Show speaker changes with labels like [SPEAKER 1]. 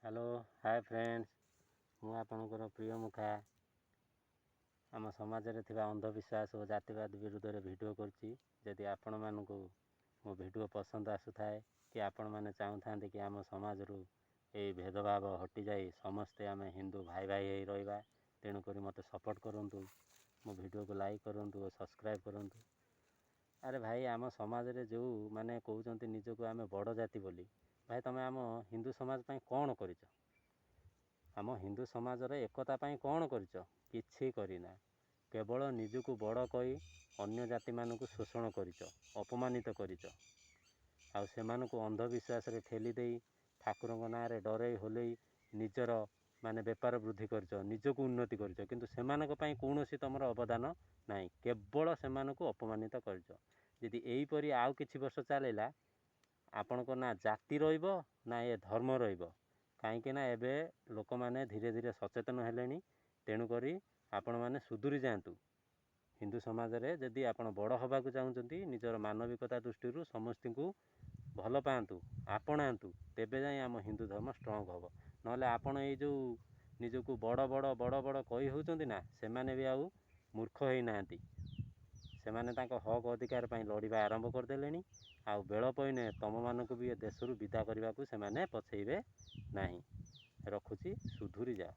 [SPEAKER 1] Hello hi friends मु आपणकर प्रिय मुखा आम समाज रे थिबा अंधविश्वास और जातिवाद विरुद्ध रे वीडियो करछि। यदि आपण मानकु मो वीडियो पसंद आसुथाए कि आपण माने चाहुथांते कि आम समाज रु ए भेदभाव हटि जाई समस्ते आम हिंदू भाई भाई हे रहिबा तेणु करी मते सपोर्ट करंतु, मो वीडियो को लाइक करंतु और सब्सक्राइब करंतु। अरे भाई आम समाज रे जो माने कहउचंती निजको आम बड़ जाति बोली, भाई तुम आम हिंदू समाज पाई कौन करिच? आम हिंदू समाज रे एकता पाई कौन करिच? किछि करिना, केवल निजको बड़ कही अन्य जाति मानकु शोषण करिच, अपमानित करिच। आ सेमानकु अंधविश्वास रे ठेली देई ठाकुरଙ୍କ नारे डरै होलै निजर माने बेपार वृद्धि करिच, निजको उन्नति करिच, किंतु सेमानक पाई कोनोसी तमर अवदान नाही, केवल सेमानकु अपमानित करिच। यदि एही परी आउ किछि वर्ष चलेला आपणको ना जाति रहिबो ना ए धर्म रहिबो, काहेकि ना एबे लोक माने धीरे धीरे सचेतन हेलेनी। तेणु करी आपण माने सुधुरी जातु। हिंदू समाज रे यदि आपण बड़ हबा को चाहुचंती निजर मानविकता दृष्टि रु समस्त को भल पांतु, आपणांतु, तेबे जाई आम हिंदू धर्म स्ट्रांग हबो। नहले आपण ए जो निजको बड़ बड़ बड़ बड़ कही होउचंती ना, सेमाने भी आउ मूर्ख हेई नांती। सेमाने तांको हक अधिकार पाई लड़िबा आरंभ कर देलेनी। आउ बेल पइने तम मानकु भी ए देश रु विदा करने को सेमाने पछेइबे नाही। रखुची, सुधुरी जाओ।